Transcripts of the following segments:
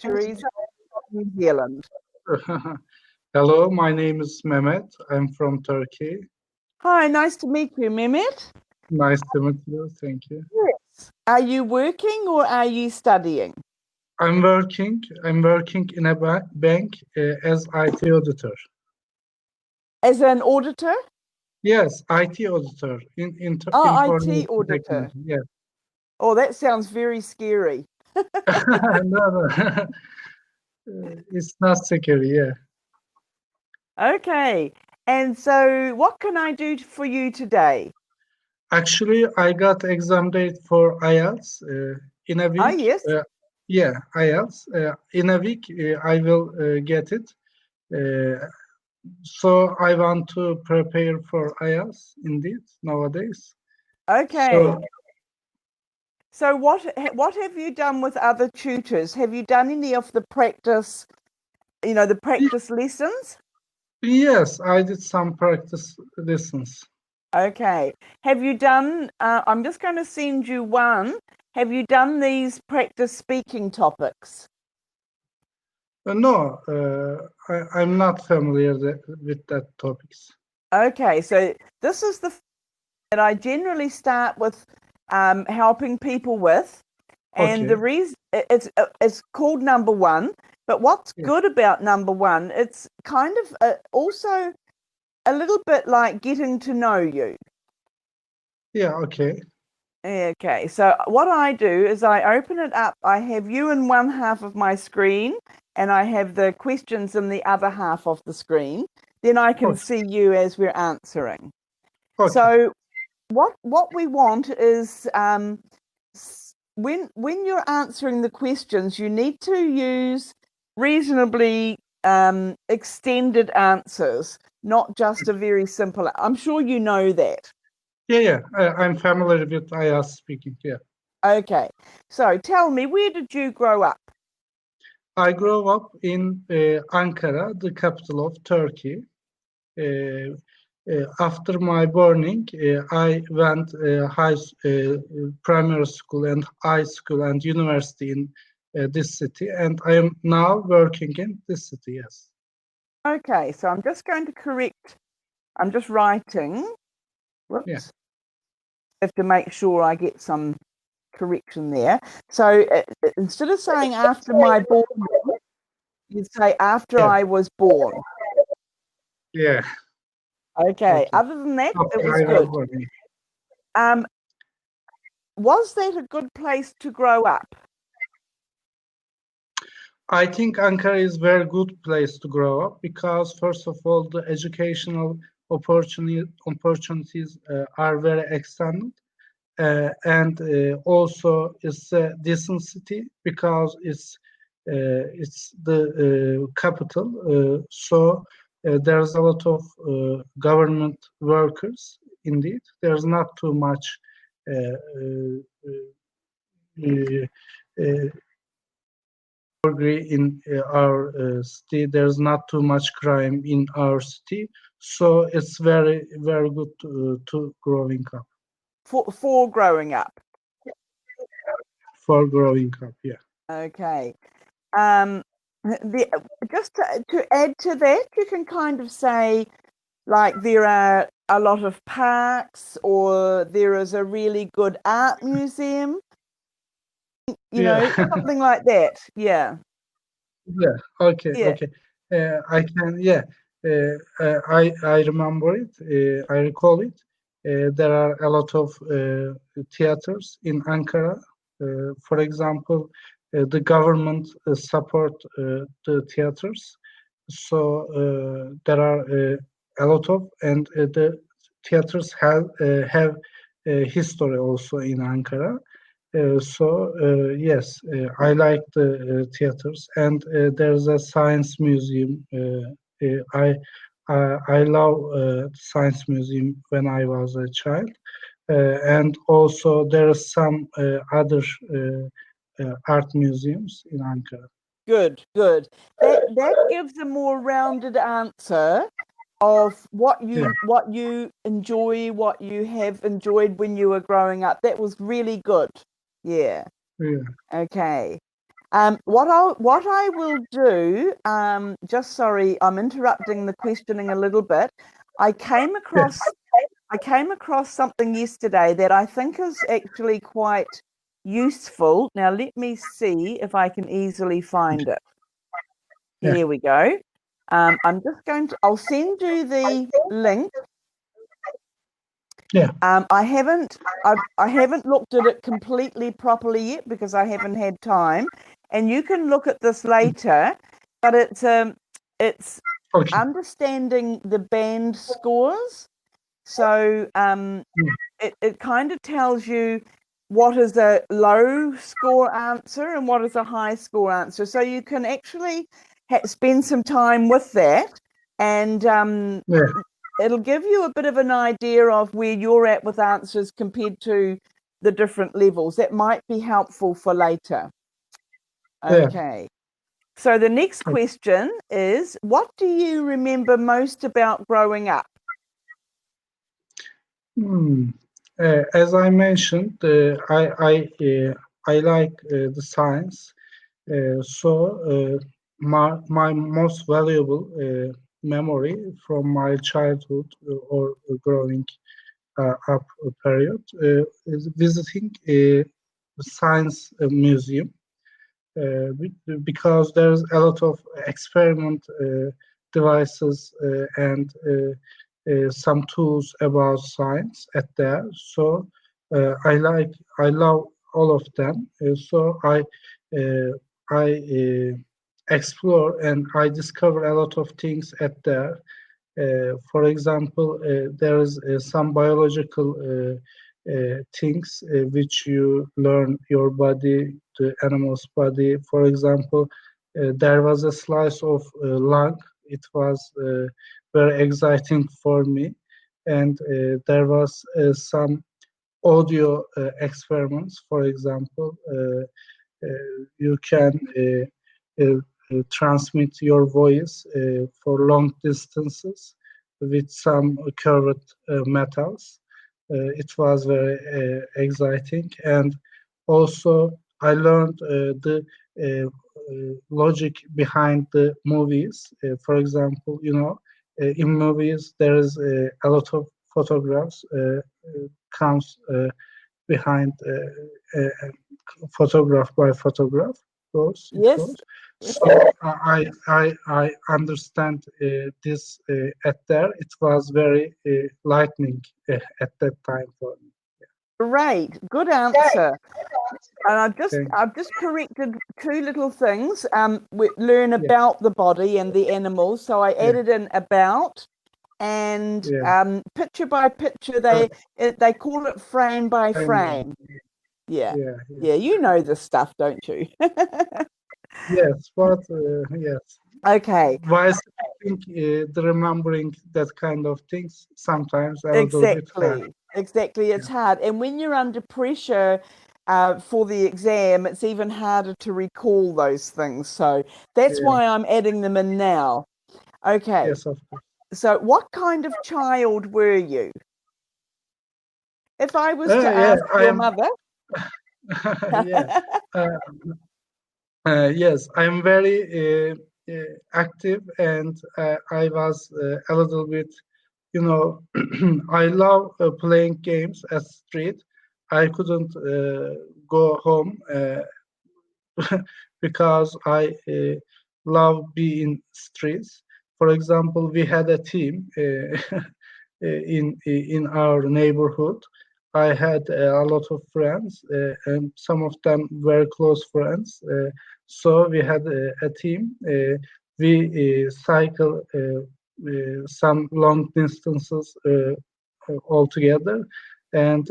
Teresa from New Zealand. Hello, my name is Mehmet. I'm from Turkey. Hi, nice to meet you, Mehmet. Nice to meet you. Thank you. Yes. Are you working or are you studying? I'm working. I'm working in a bank as IT auditor. As an auditor? Yes, IT auditor in Oh, information IT auditor. technology. Yes. Oh, that sounds very scary. No, no. It's not scary. Yeah. Okay. And so what can I do for you today? Actually, I got exam date for IELTS in a Oh, week. yes. Yeah, IELTS. In a week, I will get it. Uh, So I want to prepare for IELTS indeed nowadays. Okay. So So what have you done with other tutors? Have you done any of the practice, the practice lessons? yes, I did some practice lessons. Okay. Have you done, I'm just going to send you one. Have you done these practice speaking topics? No, I'm not familiar with that topics. Okay. So this is the that I generally start with helping people with. And the Okay. reason it's called number one. But what's Yeah. good about number one, it's kind of also a little bit like getting to know you. Yeah. Okay. Okay, so what I do is I open it up. I have you in one half of my screen, and I have the questions in the other half of the screen. Then I can Okay. see you as we're answering. Okay. So what we want is when you're answering the questions, you need to use reasonably extended answers, not just a very simple. I'm sure you know that. Yeah. Yeah. I'm familiar with IELTS speaking. Yeah. Okay, so tell me, where did you grow up? I grew up in Ankara, the capital of Turkey. After my burning, I went primary school and high school and university in this city, and I am now working in this city. Yes. Okay, so I'm just going to correct. I'm just writing. Yeah. Whoops. I have to make sure I get some correction there. So instead of saying after my born, you'd say after Yeah. I was born. Yeah. Okay. Okay. Other than that, it After was I was good. burning. Um, was that a good place to grow up? I think Ankara is very good place to grow up because first of all, the educational opportunities are very extended. And also it's a decent city because it's the capital. So there's a lot of government workers. Indeed, there's not too much uh, uh, uh, in our city. There's not too much crime in our city, so it's very good to growing up For growing up. for growing up. Yeah. Okay. Um, just to add to that, you can kind of say like there are a lot of parks, or there is a really good art museum, Yeah. something like that. Yeah. Yeah. Okay. Yeah. Okay. I can. Yeah. I remember it. I recall it. There are a lot of theaters in Ankara. For example, the government support the theaters. So there are a lot of, and the theaters have history also in Ankara. Yes, I like the theaters, and there's a science museum. I love science museum when I was a child, and also there are some other art museums in Ankara. Good, good. That gives a more rounded answer of Yeah, what you enjoy, what you have enjoyed when you were growing up. That was really good. Yeah. yeah. Okay. What I will do, just sorry, I'm interrupting the questioning a little bit. I came Yeah, across I came across something yesterday that I think is actually quite useful. Now let me see if I can easily find it. yeah, Here we go. I'm just going to, I'll send you the link. yeah, I haven't looked at it completely properly yet because I haven't had time. And you can look at this later, but it's okay, understanding the band scores. So it kind of tells you what is a low score answer and what is a high score answer. So you can actually spend some time with that, and yeah, it'll give you a bit of an idea of where you're at with answers compared to the different levels. That might be helpful for later. yeah. Okay. So the next Okay. question is, what do you remember most about growing up? Hmm. As I mentioned, I like the science. My most valuable memory from my childhood or growing up period is visiting a science museum because there's a lot of experiment devices and some tools about science at there. So I love all of them. Uh, I explore and I discover a lot of things at there. For example, there is some biological things which you learn your body, the animal's body. For example, there was a slice of lung. It was very exciting for me, and there was some audio experiments. For example, you can transmit your voice for long distances with some curved metals. It was very exciting, and also I learned the logic behind the movies. For example, in movies there is a lot of photographs comes behind photograph by photograph goes it Yes. goes. So I understand this at there. It was very lightning at that time for me. Great. Good answer. And Thank I've just corrected two little things. We learn Yeah, about the body and the animals. So I yeah, added in about and yeah. picture by picture. Uh, They call it frame by and frame. Yeah, yeah, yeah. yeah. You know this stuff, don't you? Yes, but yes. Okay. While speaking, the remembering that kind of things sometimes a little bit hard. Exactly. Exactly. It's hard, and when you're under pressure. For the exam, it's even harder to recall those things. So that's Yeah, why I'm adding them in now. Okay. yes, of course. So, what kind of child were you? If I was to Yeah, ask I your am. mother, Yeah. Uh, yes, I'm very active, and I was a little bit, I love playing games at street. I couldn't go home because I love being streets. For example, we had a team in our neighborhood. I had a lot of friends, and some of them were close friends. So we had a team. We cycle some long distances all together, and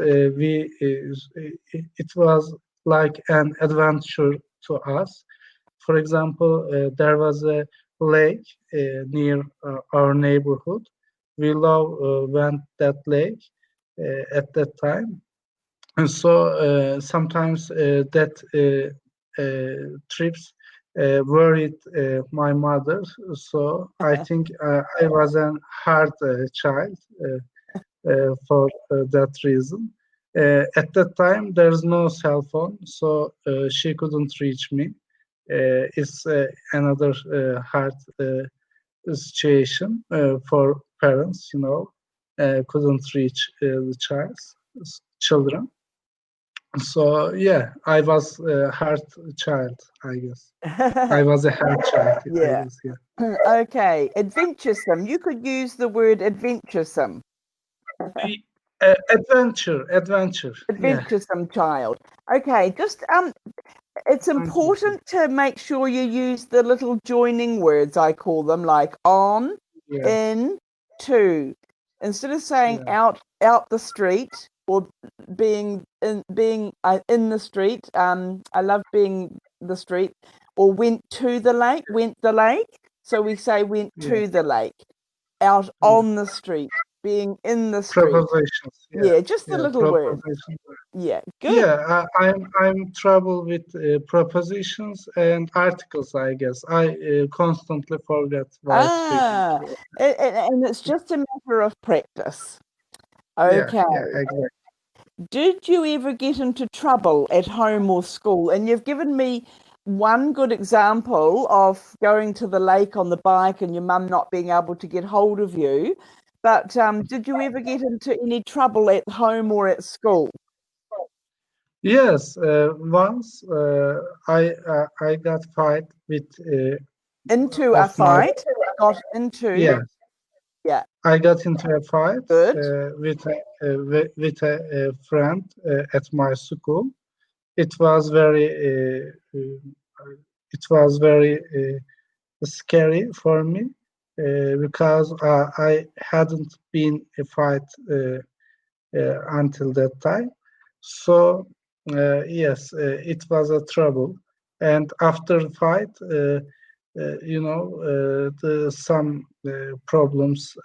it was like an adventure to us. For example, there was a lake near our neighborhood. We love went that lake at that time, and so sometimes that trips worried my mother. So I think I was a hard child for that reason. At that time, there's no cell phone, so she couldn't reach me. is another hard situation for parents, couldn't reach the children. So yeah, I was a hard child, I guess. I was a hard child, I Yeah. guess. Yeah. Okay. Adventuresome. You could use the word adventuresome. Adventure. Yeah. Adventuresome child. Okay. Just it's Adventure. important to make sure you use the little joining words, I call them, like on, Yeah. in, to. Instead of saying Yeah. out the street or being in the street. I love being the street. Or went to the lake, went the lake. So we say went Yeah. to the lake, out Yeah. on the street, being in the street. Prepositions. Yeah. Yeah, just the Yeah. little word. Prepositions. Yeah, good. Yeah, I'm trouble with prepositions and articles. I guess I constantly forget while speaking. Ah, and it's just a matter of practice. Yeah, Okay. yeah, exactly. Did you ever get into trouble at home or school? And you've given me one good example of going to the lake on the bike and your mum not being able to get hold of you. But did you ever get into any trouble at home or at school? Yes, once I got fight with Into a of my fight? Got into? yeah. Yeah, I got into a fight good. with a friend at my school. It was very scary for me because I hadn't been a fight until that time. So yes, it was a trouble. And after the fight, the some problems.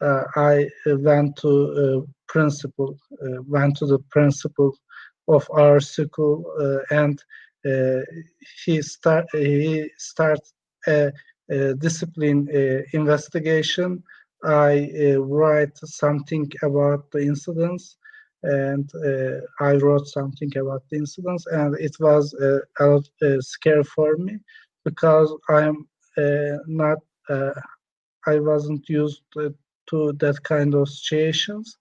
I went to the principal of our school, and uh, he start a discipline investigation. I write something about the incidents, and I wrote something about the incidents, and it was a lot scary for me because not uh, I wasn't used to that kind of situations.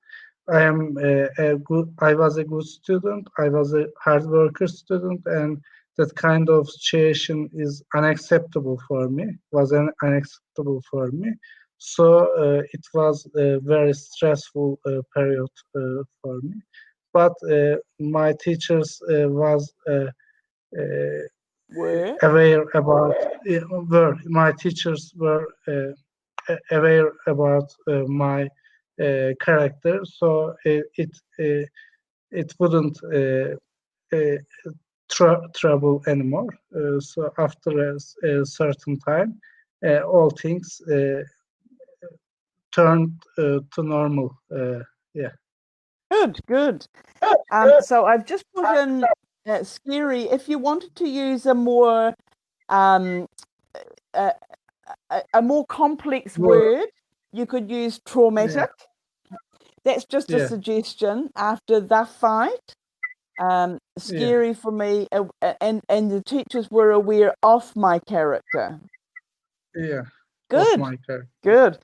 I was a good student. I was a hard worker student, and that kind of situation is unacceptable for me. Was unacceptable for me. So it was a very stressful period for me. But my teachers was uh, Were? aware about were my teachers were aware about my character, so it wouldn't uh, trouble anymore. So after a certain time, all things turned to normal. Yeah, Good, good. So I've just put in scary. If you wanted to use um, a, a more complex well, word, you could use yeah, traumatic. That's just a yeah, suggestion after the fight. yeah, Scary for me, and the teachers were aware of my character. yeah. Of Good, my character. good.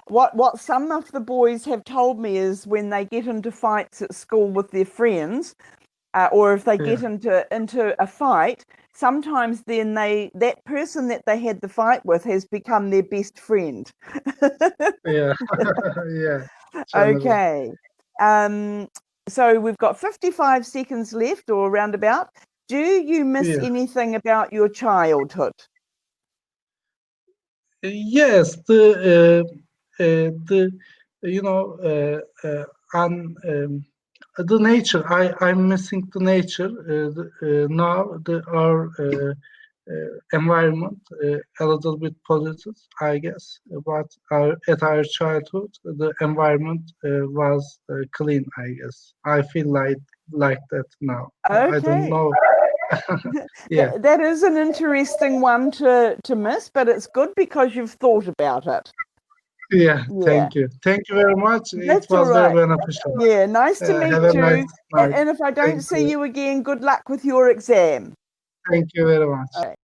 What some of the boys have told me is when they get into fights at school with their friends, or if they get Yeah, into a fight, sometimes then that person that they had the fight with has become their best friend. yeah, yeah. Generally. Okay. Um, so we've got 55 seconds left or roundabout. Do you miss Yeah. anything about your childhood? Yes, the you know the nature. I'm missing the nature. Now our environment a little bit polluted, I guess. But at our childhood, the environment was clean. I guess I feel like that now. I don't Okay. know. Yeah. That is an interesting one to miss, but it's good because you've thought about it. Yeah, Yeah, thank you. Thank you very much. It that's all was very right. beneficial. Yeah, nice to Have meet a nice you. night. And if I don't Thank see you. you again, good luck with your exam. Thank you very much. All right.